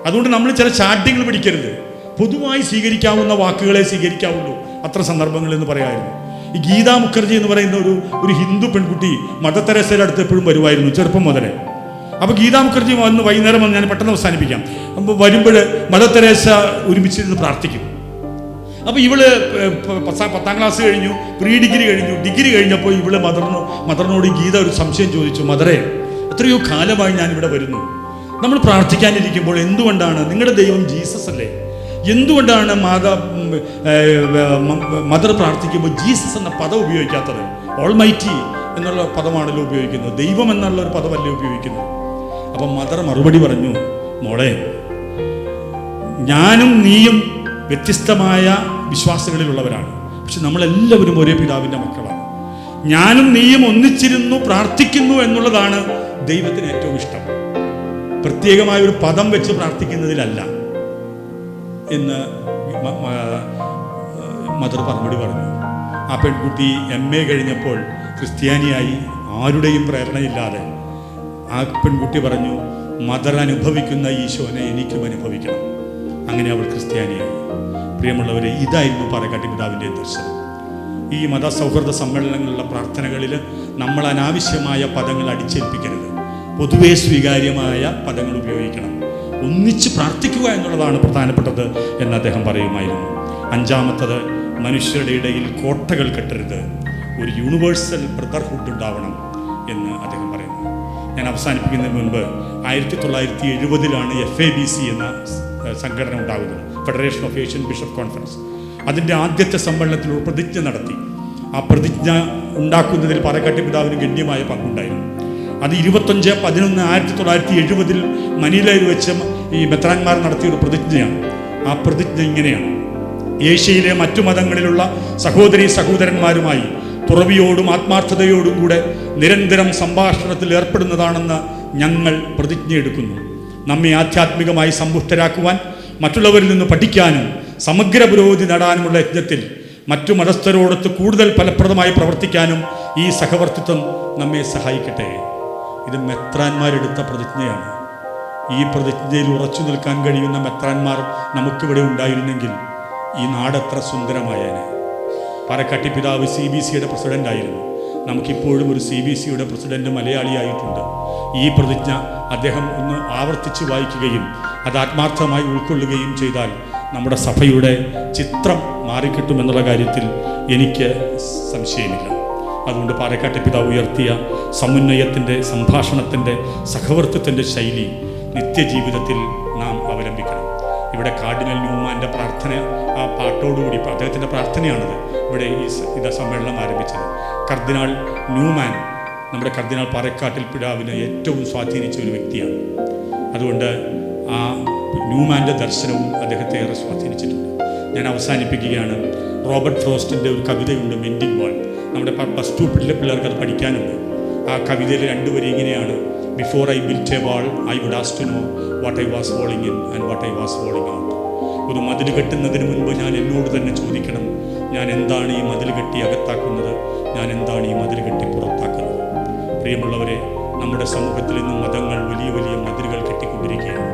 അതുകൊണ്ട് നമ്മൾ ചില ചാട്യങ്ങൾ പിടിക്കരുത്. പൊതുവായി സ്വീകരിക്കാവുന്ന വാക്കുകളെ സ്വീകരിക്കാവുള്ളൂ. അത്ര സന്ദർഭങ്ങളെന്ന് പറയായിരുന്നു. ഈ ഗീതാ മുഖർജി എന്ന് പറയുന്ന ഒരു ഹിന്ദു പെൺകുട്ടി മദർ തെരേസയുടെ അടുത്ത് എപ്പോഴും വരുമായിരുന്നു, ചെറുപ്പം മുതലേ. അപ്പോൾ ഗീതാ മുഖർജി വന്ന് വൈകുന്നേരം വന്ന്, ഞാൻ പെട്ടെന്ന് അവസാനിപ്പിക്കാം, അപ്പോൾ വരുമ്പോൾ മദർ തെരേസ ഒരുമിച്ചിരുന്ന് പ്രാർത്ഥിക്കും. അപ്പോൾ ഇവള് 10ാം ക്ലാസ് കഴിഞ്ഞു, പ്രീ ഡിഗ്രി കഴിഞ്ഞു. ഡിഗ്രി കഴിഞ്ഞപ്പോൾ ഇവള് മദറിനോട് ഗീത ഒരു സംശയം ചോദിച്ചു. മദറെ, എത്രയോ കാലമായി ഞാനിവിടെ വരുന്നു, നമ്മൾ പ്രാർത്ഥിക്കാനിരിക്കുമ്പോൾ എന്തുകൊണ്ടാണ്, നിങ്ങളുടെ ദൈവം ജീസസ് അല്ലേ, എന്തുകൊണ്ടാണ് മദർ പ്രാർത്ഥിക്കുമ്പോൾ ജീസസ് എന്ന പദം ഉപയോഗിക്കാത്തത്? ഓൾമൈറ്റി എന്നുള്ള പദമാണല്ലോ ഉപയോഗിക്കുന്നത്, ദൈവം എന്നുള്ള ഒരു പദമല്ലേ ഉപയോഗിക്കുന്നത്. അപ്പം മദർ മറുപടി പറഞ്ഞു, മോളെ, ഞാനും നീയും വ്യത്യസ്തമായ വിശ്വാസങ്ങളിലുള്ളവരാണ്, പക്ഷെ നമ്മളെല്ലാവരും ഒരേ പിതാവിൻ്റെ മക്കളാണ്. ഞാനും നീയും ഒന്നിച്ചിരുന്നു പ്രാർത്ഥിക്കുന്നു എന്നുള്ളതാണ് ദൈവത്തിന് ഏറ്റവും ഇഷ്ടം, പ്രത്യേകമായ ഒരു പദം വെച്ച് പ്രാർത്ഥിക്കുന്നതിലല്ല എന്ന് മദർ മറുപടി പറഞ്ഞു. ആ പെൺകുട്ടി MA കഴിഞ്ഞപ്പോൾ ക്രിസ്ത്യാനിയായി, ആരുടെയും പ്രേരണയില്ലാതെ. ആ പെൺകുട്ടി പറഞ്ഞു, മദർ അനുഭവിക്കുന്ന ഈശോനെ എനിക്കും അനുഭവിക്കണം. അങ്ങനെ അവൾ ക്രിസ്ത്യാനിയായി. പ്രിയമുള്ളവരെ, ഇതായിരുന്നു പാറക്കാട്ടി പിതാവിൻ്റെ ദർശനം. ഈ മതസൗഹൃദ സമ്മേളനങ്ങളിലുള്ള പ്രാർത്ഥനകളിൽ നമ്മൾ അനാവശ്യമായ പദങ്ങൾ അടിച്ചേൽപ്പിക്കരുത്, പൊതുവെ സ്വീകാര്യമായ പദങ്ങൾ ഉപയോഗിക്കണം. ഒന്നിച്ച് പ്രാർത്ഥിക്കുക എന്നുള്ളതാണ് പ്രധാനപ്പെട്ടത് എന്ന് അദ്ദേഹം പറയുമായിരുന്നു. അഞ്ചാമത്തത്, മനുഷ്യരുടെ ഇടയിൽ കോട്ടകൾ കെട്ടരുത്, ഒരു യൂണിവേഴ്സൽ ബ്രദർഹുഡ് ഉണ്ടാവണം എന്ന് അദ്ദേഹം പറയുന്നു. ഞാൻ അവസാനിപ്പിക്കുന്നതിന് മുൻപ് 1970 FABC എന്ന സംഘടന ഉണ്ടാകുന്നത്, federation of Asian bishop conference. അതിൻ്റെ ആദ്യത്തെ സമ്മേളനത്തിൽ ഒരു പ്രതിജ്ഞ നടത്തി. ആ പ്രതിജ്ഞ ഉണ്ടാക്കുന്നതിൽ പാറക്കാട്ടി പിതാവിന് ഗണ്യമായ പങ്കുണ്ടായിരുന്നു. അത് 25/11/1970 മനിലയിൽ വെച്ച് ഈ മെത്രാന്മാർ നടത്തിയൊരു പ്രതിജ്ഞയാണ്. ആ പ്രതിജ്ഞ ഇങ്ങനെയാണ്: ഏഷ്യയിലെ മറ്റു മതങ്ങളിലുള്ള സഹോദരന്മാരുമായി തുറവിയോടും ആത്മാർത്ഥതയോടും കൂടെ നിരന്തരം സംഭാഷണത്തിൽ ഏർപ്പെടുന്നതാണെന്ന് ഞങ്ങൾ പ്രതിജ്ഞയെടുക്കുന്നു. നമ്മെ ആധ്യാത്മികമായി സമ്പുഷ്ടരാക്കുവാൻ, മറ്റുള്ളവരിൽ നിന്ന് പഠിക്കാനും സമഗ്ര പുരോഗതി നേടാനുമുള്ള യജ്ഞത്തിൽ മറ്റു മതസ്ഥരോടൊത്ത് കൂടുതൽ ഫലപ്രദമായി പ്രവർത്തിക്കാനും ഈ സഹവർത്തിത്വം നമ്മെ സഹായിക്കട്ടെ. ഇത് മെത്രാന്മാരെടുത്ത പ്രതിജ്ഞയാണ്. ഈ പ്രതിജ്ഞയിൽ ഉറച്ചു നിൽക്കാൻ കഴിയുന്ന മെത്രാന്മാർ നമുക്കിവിടെ ഉണ്ടായിരുന്നെങ്കിൽ ഈ നാടെത്ര സുന്ദരമായേനെ. പാറക്കാട്ടി പിതാവ് CBCയുടെ പ്രസിഡൻ്റായിരുന്നു. നമുക്കിപ്പോഴും ഒരു CBCയുടെ പ്രസിഡന്റ് മലയാളിയായിട്ടുണ്ട്. ഈ പ്രതിജ്ഞ അദ്ദേഹം ഒന്ന് ആവർത്തിച്ച് വായിക്കുകയും അത് ആത്മാർത്ഥമായി ഉൾക്കൊള്ളുകയും ചെയ്താൽ നമ്മുടെ സഭയുടെ ചിത്രം മാറിക്കിട്ടുമെന്നുള്ള കാര്യത്തിൽ എനിക്ക് സംശയമില്ല. അതുകൊണ്ട് പാറക്കാട്ടി പിതാവ് ഉയർത്തിയ സമുന്നയത്തിൻ്റെ, സംഭാഷണത്തിൻ്റെ, സഹവർത്തിത്വത്തിൻ്റെ ശൈലി നിത്യജീവിതത്തിൽ നാം അവലംബിക്കണം. ഇവിടെ കാർഡിനൽ ന്യൂമാൻ്റെ പ്രാർത്ഥന, ആ പാട്ടോടുകൂടി അദ്ദേഹത്തിൻ്റെ പ്രാർത്ഥനയാണത് ഇവിടെ ഈ സമ്മേളനം ആരംഭിച്ചത്. കർദിനാൾ ന്യൂമാൻ നമ്മുടെ കർദിനാൾ പാറക്കാട്ടിൽ പിതാവിനെ ഏറ്റവും സ്വാധീനിച്ച ഒരു വ്യക്തിയാണ്. അതുകൊണ്ട് ആ ന്യൂമാൻ്റെ ദർശനവും അദ്ദേഹത്തെ ഏറെ സ്വാധീനിച്ചിട്ടുണ്ട്. ഞാൻ അവസാനിപ്പിക്കുകയാണ്. റോബർട്ട് ഫ്രോസ്റ്റിൻ്റെ ഒരു കവിതയുണ്ട്, മെൻഡിങ് വാൾ. നമ്മുടെ +2 പിള്ളേർക്ക് അത് പഠിക്കാനുണ്ട്. ആ കവിതയിൽ 2 വരി ഇങ്ങനെയാണ്: before I built a wall I would ask to know what I was falling in and what I was falling out. ഒരു മതിൽ കെട്ടുന്നതിന് മുൻപ് ഞാൻ എന്നോട് തന്നെ ചോദിക്കണം, ഞാൻ എന്താണ് ഈ മതിൽ കെട്ടി അകത്താക്കുന്നത്, ഞാൻ എന്താണ് ഈ മതിൽ കെട്ടി പുറത്താക്കുന്നത്. പ്രിയമുള്ളവരെ, നമ്മുടെ സമൂഹത്തിൽ ഇന്നും മതങ്ങൾ വലിയ വലിയ മതിലുകൾ കെട്ടിക്കൊണ്ടിരിക്കുകയാണ്.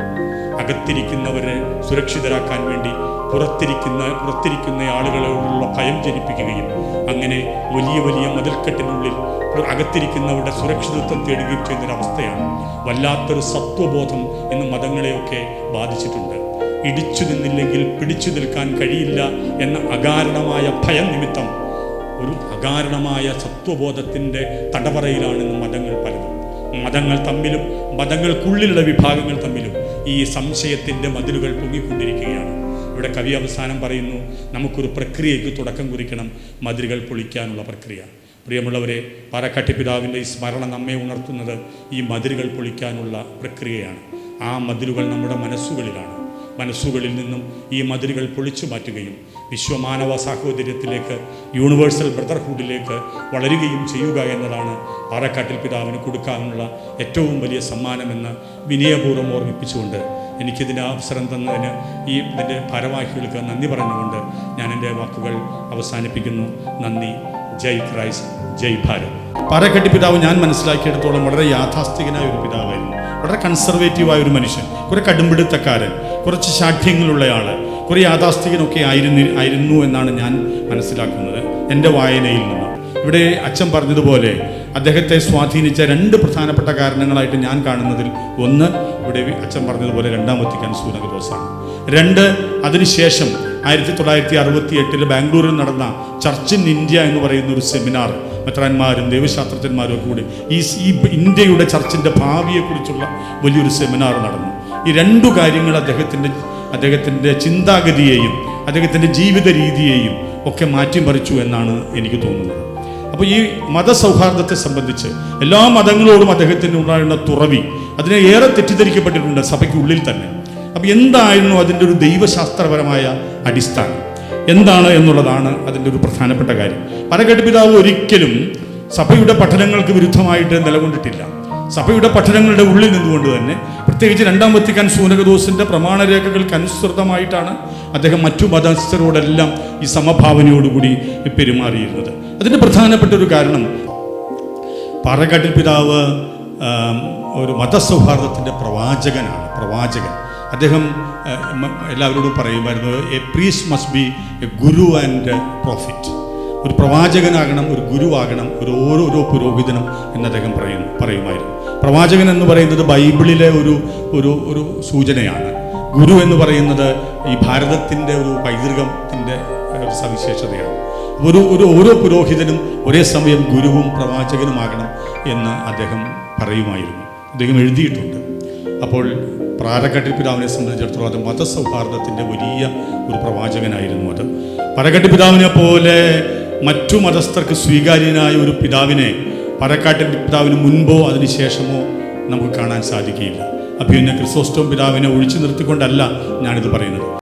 അകത്തിരിക്കുന്നവരെ സുരക്ഷിതരാക്കാൻ വേണ്ടി പുറത്തിരിക്കുന്ന ആളുകളോടുള്ള ഭയം ജനിപ്പിക്കുകയും അങ്ങനെ വലിയ വലിയ മതിൽക്കെട്ടിനുള്ളിൽ അകത്തിരിക്കുന്നവരുടെ സുരക്ഷിതത്വം തേടുകയും ചെയ്യുന്നൊരവസ്ഥയാണ്. വല്ലാത്തൊരു സത്വബോധം ഇന്ന് മതങ്ങളെയൊക്കെ ബാധിച്ചിട്ടുണ്ട്. ഇടിച്ചു നിന്നില്ലെങ്കിൽ പിടിച്ചു നിൽക്കാൻ കഴിയില്ല എന്ന അകാരണമായ ഭയം നിമിത്തം ഒരു അകാരണമായ സത്വബോധത്തിൻ്റെ തടവറയിലാണ് ഇന്ന് മതങ്ങൾ പലതും. മതങ്ങൾ തമ്മിലും മതങ്ങൾക്കുള്ളിലുള്ള വിഭാഗങ്ങൾ തമ്മിലും ഈ സംശയത്തിൻ്റെ മതിലുകൾ പൊങ്ങിക്കൊണ്ടിരിക്കുകയാണ്. ഇവിടെ കവി അവസാനം പറയുന്നു, നമുക്കൊരു പ്രക്രിയയ്ക്ക് തുടക്കം കുറിക്കണം, മതിലുകൾ പൊളിക്കാനുള്ള പ്രക്രിയ. പ്രിയമുള്ളവരെ, പാറക്കാട്ടി പിതാവിൻ്റെ ഈ സ്മരണ നമ്മെ ഉണർത്തുന്നത് ഈ മതിലുകൾ പൊളിക്കാനുള്ള പ്രക്രിയയാണ്. ആ മതിലുകൾ നമ്മുടെ മനസ്സുകളിലാണ്. മനസ്സുകളിൽ നിന്നും ഈ മതിലുകൾ പൊളിച്ചു മാറ്റുകയും വിശ്വമാനവ സാഹോദര്യത്തിലേക്ക്, യൂണിവേഴ്സൽ ബ്രദർഹുഡിലേക്ക് വളരുകയും ചെയ്യുക എന്നതാണ് പാറക്കാട്ടിൽ പിതാവിന് കൊടുക്കാനുള്ള ഏറ്റവും വലിയ സമ്മാനമെന്ന് വിനയപൂർവ്വം ഓർമ്മിപ്പിച്ചുകൊണ്ട് എനിക്കിതിന് അവസരം തന്നതിന് ഇതിൻ്റെ ഭാരവാഹികൾക്ക് നന്ദി പറഞ്ഞുകൊണ്ട് ഞാൻ എൻ്റെ വാക്കുകൾ അവസാനിപ്പിക്കുന്നു. നന്ദി. ജയ് ക്രൈസ്റ്റ്, ജയ് ഭാരത്. പാറക്കാട്ടി പിതാവ് ഞാൻ മനസ്സിലാക്കിയിടത്തോളം വളരെ യാഥാസ്ഥികനായ ഒരു പിതാവായിരുന്നു. വളരെ കൺസർവേറ്റീവായ ഒരു മനുഷ്യൻ, കുറെ കടുംപിടുത്തക്കാരൻ, കുറച്ച് ശാഠ്യങ്ങളുള്ളയാൾ, കുറെ യാഥാസ്ഥികനൊക്കെ ആയിരുന്നു എന്നാണ് ഞാൻ മനസ്സിലാക്കുന്നത് എൻ്റെ വായനയിൽ നിന്ന്. ഇവിടെ അച്ഛൻ പറഞ്ഞതുപോലെ അദ്ദേഹത്തെ സ്വാധീനിച്ച രണ്ട് പ്രധാനപ്പെട്ട കാരണങ്ങളായിട്ട് ഞാൻ കാണുന്നതിൽ ഒന്ന്, ഇവിടെ അച്ഛൻ പറഞ്ഞതുപോലെ രണ്ടാം വത്തിക്കാൻ സൂനകദോസാണ്. രണ്ട്, അതിനുശേഷം 1968 ബാംഗ്ലൂരിൽ നടന്ന ചർച്ച് ഇൻ ഇന്ത്യ എന്ന് പറയുന്ന ഒരു സെമിനാർ മെത്രാന്മാരും ദൈവശാസ്ത്രജ്ഞന്മാരും ഒക്കെ കൂടി ഈ ഇന്ത്യയുടെ ചർച്ചിൻ്റെ ഭാവിയെക്കുറിച്ചുള്ള വലിയൊരു സെമിനാർ നടന്നു. ഈ രണ്ടു കാര്യങ്ങൾ അദ്ദേഹത്തിൻ്റെ ചിന്താഗതിയെയും അദ്ദേഹത്തിൻ്റെ ജീവിത രീതിയെയും ഒക്കെ മാറ്റിമറിച്ചു എന്നാണ് എനിക്ക് തോന്നുന്നത്. അപ്പോൾ ഈ മതസൗഹാർദ്ദത്തെ സംബന്ധിച്ച് എല്ലാ മതങ്ങളോടും അദ്ദേഹത്തിന് ഉണ്ടായിരുന്ന തുറവി അതിനെ ഏറെ തെറ്റിദ്ധരിക്കപ്പെട്ടിട്ടുണ്ട് സഭയ്ക്കുള്ളിൽ തന്നെ. അപ്പോൾ എന്തായിരുന്നു അതിൻ്റെ ഒരു ദൈവശാസ്ത്രപരമായ അടിസ്ഥാനം എന്താണ് എന്നുള്ളതാണ് അതിൻ്റെ ഒരു പ്രധാനപ്പെട്ട കാര്യം. പാറക്കാട്ടി പിതാവ് ഒരിക്കലും സഭയുടെ പഠനങ്ങൾക്ക് വിരുദ്ധമായിട്ട് നിലകൊണ്ടിട്ടില്ല. സഭയുടെ പഠനങ്ങളുടെ ഉള്ളിൽ നിന്നുകൊണ്ട് തന്നെ, പ്രത്യേകിച്ച് രണ്ടാം വത്തിക്കാൻ സൂനകദോസിൻ്റെ പ്രമാണരേഖകൾക്ക് അനുസൃതമായിട്ടാണ് അദ്ദേഹം മറ്റു മതസ്ഥരോടെല്ലാം ഈ സമഭാവനയോടുകൂടി പെരുമാറിയിരുന്നത്. അതിൻ്റെ പ്രധാനപ്പെട്ട ഒരു കാരണം, പാറക്കാട്ടിൽ പിതാവ് ഒരു മതസൗഹാർദ്ദത്തിൻ്റെ പ്രവാചകൻ. അദ്ദേഹം എല്ലാവരോടും പറയുമായിരുന്നു, A priest must be A Guru and profit. ഒരു പ്രവാചകനാകണം, ഒരു ഗുരുവാകണം, ഓരോ പുരോഹിതനും എന്ന് അദ്ദേഹം പറയുമായിരുന്നു. പ്രവാചകൻ എന്ന് പറയുന്നത് ബൈബിളിലെ ഒരു സൂചനയാണ്. ഗുരു എന്ന് പറയുന്നത് ഈ ഭാരതത്തിൻ്റെ ഒരു പൈതൃകത്തിൻ്റെ സവിശേഷതയാണ്. ഓരോ പുരോഹിതനും ഒരേ സമയം ഗുരുവും പ്രവാചകനുമാകണം എന്ന് അദ്ദേഹം പറയുമായിരുന്നു. അദ്ദേഹം എഴുതിയിട്ടുണ്ട്. അപ്പോൾ പാറക്കാട്ടി പിതാവിനെ സംബന്ധിച്ചിടത്തോളം അത് മതസൗഹാർദ്ദത്തിൻ്റെ വലിയ ഒരു പ്രവാചകനായിരുന്നു. അത് പാറക്കാട്ടി പിതാവിനെ പോലെ മറ്റു മതസ്ഥർക്ക് സ്വീകാര്യനായ ഒരു പിതാവിനെ പാറക്കാട്ടി പിതാവിന് മുൻപോ അതിനുശേഷമോ നമുക്ക് കാണാൻ സാധിക്കുകയില്ല. അഭിമന്യ ക്രിസോസ്റ്റം പിതാവിനെ ഒഴിച്ചു നിർത്തിക്കൊണ്ടല്ല ഞാനിത് പറയുന്നത്.